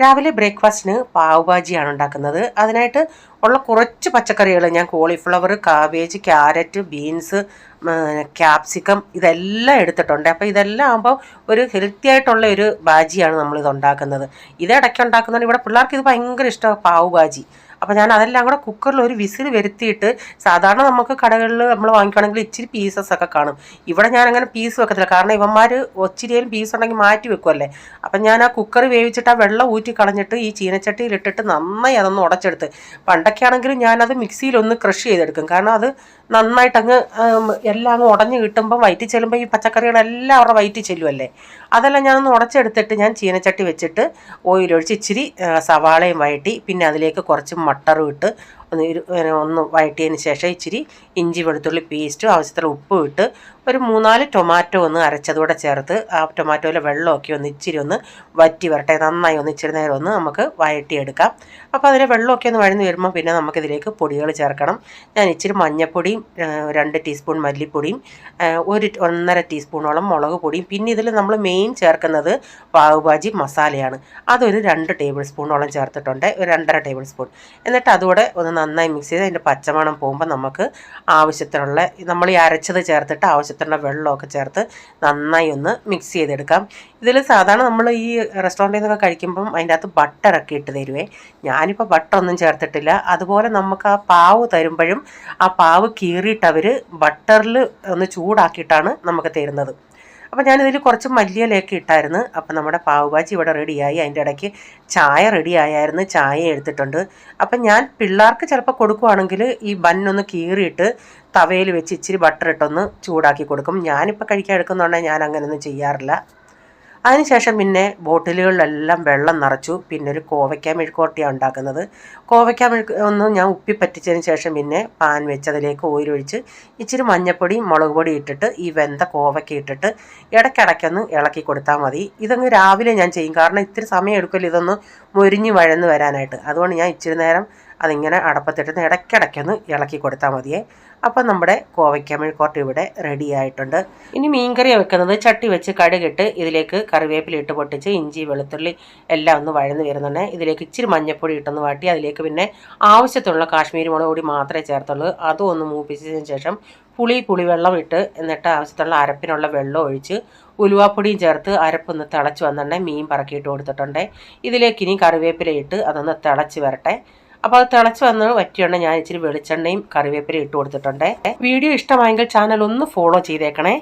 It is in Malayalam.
രാവിലെ ബ്രേക്ക്ഫാസ്റ്റിന് പാവ് ഭാജിയാണ് ഉണ്ടാക്കുന്നത്. അതിനായിട്ട് ഉള്ള കുറച്ച് പച്ചക്കറികൾ ഞാൻ cauliflower, cabbage, carrot, beans, capsicum ഇതെല്ലാം എടുത്തിട്ടുണ്ട്. അപ്പോൾ ഇതെല്ലാം ആകുമ്പോൾ ഒരു ഹെൽത്തി ആയിട്ടുള്ള ഒരു ഭാജിയാണ് നമ്മളിത് ഉണ്ടാക്കുന്നത്. ഇത് ഇടയ്ക്ക് ഉണ്ടാക്കുന്നതുകൊണ്ട് ഇവിടെ പിള്ളേർക്ക് ഇത് ഭയങ്കര ഇഷ്ടമാണ് പാവ് ഭാജി. അപ്പോൾ ഞാൻ അതെല്ലാം കൂടെ കുക്കറിൽ ഒരു വിസിൽ വരുത്തിയിട്ട്, സാധാരണ നമുക്ക് കടകളിൽ നമ്മൾ വാങ്ങിക്കുകയാണെങ്കിൽ ഇച്ചിരി പീസസ് ഒക്കെ കാണും. ഇവിടെ ഞാൻ അങ്ങനെ പീസ് വെക്കത്തില്ല, കാരണം ഇവന്മാർ ഒച്ചിരിയും പീസ് ഉണ്ടെങ്കിൽ മാറ്റി വെക്കുമല്ലേ. അപ്പം ഞാൻ ആ കുക്കർ വേവിച്ചിട്ട് ആ വെള്ളം ഊറ്റി കളഞ്ഞിട്ട് ഈ ചീനച്ചട്ടിയിലിട്ടിട്ട് നന്നായി അതൊന്ന് ഉടച്ചെടുത്ത്, പണ്ടൊക്കെ ആണെങ്കിലും ഞാനത് മിക്സിയിലൊന്ന് ക്രഷ് ചെയ്തെടുക്കും, കാരണം അത് നന്നായിട്ടങ്ങ് എല്ലാം അങ്ങ് ഉടഞ്ഞ് കിട്ടുമ്പോൾ വയറ്റി ചെല്ലുമ്പോൾ ഈ പച്ചക്കറികളെല്ലാം അവരുടെ വയറ്റി ചെല്ലുമല്ലേ. അതെല്ലാം ഞാനൊന്ന് ഉടച്ചെടുത്തിട്ട് ഞാൻ ചീനച്ചട്ടി വെച്ചിട്ട് ഓയിലൊഴിച്ച് ഇച്ചിരി സവാളയും വഴറ്റി, പിന്നെ അതിലേക്ക് കുറച്ച് മട്ടറും ഇട്ട് ഒന്ന് വഴറ്റിയതിന് ശേഷം ഇച്ചിരി ഇഞ്ചി വെളുത്തുള്ളി പേസ്റ്റ്, ആവശ്യത്തിന് ഉപ്പും ഇട്ട് ഒരു 3-4 ടൊമാറ്റോ ഒന്ന് അരച്ചതൂടെ ചേർത്ത് ആ ടൊമാറ്റോയിലെ വെള്ളമൊക്കെ ഒന്ന് ഇച്ചിരി ഒന്ന് വറ്റി വരട്ടെ, നന്നായി ഒന്ന് ഇച്ചിരി നേരം ഒന്ന് നമുക്ക് വഴറ്റിയെടുക്കാം. അപ്പോൾ അതിലെ വെള്ളമൊക്കെ ഒന്ന് വഴന്ന് വരുമ്പോൾ പിന്നെ നമുക്കിതിലേക്ക് പൊടികൾ ചേർക്കണം. ഞാൻ ഇച്ചിരി മഞ്ഞൾപ്പൊടിയും 2 ടീസ്പൂൺ മല്ലിപ്പൊടിയും 1.5 ടീസ്പൂണോളം മുളക് പൊടിയും, പിന്നെ ഇതിൽ നമ്മൾ മെയിൻ ചേർക്കുന്നത് പാവ് ഭാജി മസാലയാണ്. അതൊരു 2 ടേബിൾ സ്പൂണോളം ചേർത്തിട്ടുണ്ട്, ഒരു 2.5 ടേബിൾ സ്പൂൺ. എന്നിട്ട് അതുകൂടെ ഒന്ന് നന്നായി മിക്സ് ചെയ്ത് അതിൻ്റെ പച്ചമണം പോകുമ്പോൾ നമുക്ക് ആവശ്യത്തിനുള്ള നമ്മൾ ഈ അരച്ചത് ചേർത്തിട്ട് ആവശ്യത്തിനുള്ള വെള്ളമൊക്കെ ചേർത്ത് നന്നായി ഒന്ന് മിക്സ് ചെയ്തെടുക്കാം. ഇതിൽ സാധാരണ നമ്മൾ ഈ റെസ്റ്റോറൻറ്റിൽ നിന്നൊക്കെ കഴിക്കുമ്പം അതിൻ്റെ അകത്ത് ബട്ടറൊക്കെ ഇട്ട് തരുവേ. ഞാനിപ്പോൾ ബട്ടറൊന്നും ചേർത്തിട്ടില്ല. അതുപോലെ നമുക്ക് ആ പാവ് തരുമ്പോഴും ആ പാവ് കീറിയിട്ട് അവർ ബട്ടറിൽ ഒന്ന് ചൂടാക്കിയിട്ടാണ് നമുക്ക് തരുന്നത്. അപ്പോൾ ഞാനിതിൽ കുറച്ച് മല്ലിയിലയൊക്കെ ഇട്ടായിരുന്നു. അപ്പം നമ്മുടെ പാവ് ഭാജി ഇവിടെ റെഡിയായി. അതിൻ്റെ ഇടയ്ക്ക് ചായ റെഡി ആയായിരുന്നു, ചായ എടുത്തിട്ടുണ്ട്. അപ്പം ഞാൻ പിള്ളേർക്ക് ചിലപ്പോൾ കൊടുക്കുവാണെങ്കിൽ ഈ ബന്നൊന്ന് കീറിയിട്ട് തവയിൽ വെച്ച് ഇച്ചിരി ബട്ടർ ഇട്ടൊന്ന് ചൂടാക്കി കൊടുക്കും. ഞാനിപ്പോൾ കഴിക്കാൻ എടുക്കുന്നുണ്ടെങ്കിൽ ഞാൻ അങ്ങനെയൊന്നും ചെയ്യാറില്ല. അതിനുശേഷം പിന്നെ ബോട്ടിലുകളിലെല്ലാം വെള്ളം നിറച്ചു. പിന്നെ ഒരു കോവയ്ക്ക മെഴുക്കുവരട്ടിയാണ് ഉണ്ടാക്കുന്നത്. കോവയ്ക്ക മെഴുക്ക് ഒന്ന് ഞാൻ ഉപ്പി പറ്റിച്ചതിന് ശേഷം പിന്നെ പാൻ വെച്ച് അതിലേക്ക് ഓയിലൊഴിച്ച് ഇച്ചിരി മഞ്ഞൾപ്പൊടിയും മുളക് പൊടി ഇട്ടിട്ട് ഈ വെന്ത കോവയ്ക്ക ഇട്ടിട്ട് ഇടയ്ക്കിടയ്ക്കൊന്ന് ഇളക്കി കൊടുത്താൽ മതി. ഇതങ്ങ് രാവിലെ ഞാൻ ചെയ്യും, കാരണം ഇത്തിരി സമയം എടുക്കുമല്ലോ ഇതൊന്ന് മൊരിഞ്ഞ് വഴന്ന് വരാനായിട്ട്. അതുകൊണ്ട് ഞാൻ ഇച്ചിരി നേരം അതിങ്ങനെ അടപ്പത്തിട്ട് ഇടയ്ക്കിടയ്ക്കൊന്ന് ഇളക്കി കൊടുത്താൽ മതിയേ. അപ്പം നമ്മുടെ കോവയ്ക്ക മെഴുക്കുവരട്ടി ഇവിടെ റെഡി ആയിട്ടുണ്ട്. ഇനി മീൻകറി വെക്കുന്നത് ചട്ടി വെച്ച് കടുകിട്ട് ഇതിലേക്ക് കറിവേപ്പില ഇട്ട് പൊട്ടിച്ച് ഇഞ്ചി വെളുത്തുള്ളി എല്ലാം ഒന്ന് വഴന്ന് വരുന്നുണ്ട്. ഇതിലേക്ക് ഇച്ചിരി മഞ്ഞൾപ്പൊടി ഇട്ടൊന്ന് വാട്ടി അതിലേക്ക് പിന്നെ ആവശ്യത്തിനുള്ള കാശ്മീരി മുളക് പൊടി മാത്രമേ ചേർത്തുള്ളൂ. അതും ഒന്ന് മൂപ്പിച്ചതിന് ശേഷം പുളിവെള്ളം ഇട്ട്, എന്നിട്ട് ആവശ്യത്തിനുള്ള അരപ്പിനുള്ള വെള്ളം ഒഴിച്ച് ഉലുവാപ്പൊടിയും ചേർത്ത് അരപ്പൊന്ന് തിളച്ച് വന്നിട്ടുണ്ടെങ്കിൽ മീൻ പറക്കിയിട്ട് കൊടുത്തിട്ടുണ്ട്. ഇതിലേക്ക് ഇനി കറിവേപ്പില ഇട്ട് അതൊന്ന് തിളച്ച് വരട്ടെ. അപ്പോൾ അത് തിളച്ച് വന്ന് വറ്റിയുണ്ട് ഞാൻ ഇച്ചിരി വെളിച്ചെണ്ണയും കറിവേപ്പിലയും ഇട്ട് കൊടുത്തിട്ടുണ്ട്. വീഡിയോ ഇഷ്ടമായെങ്കിൽ ചാനൽ ഒന്ന് ഫോളോ ചെയ്തേക്കണേ.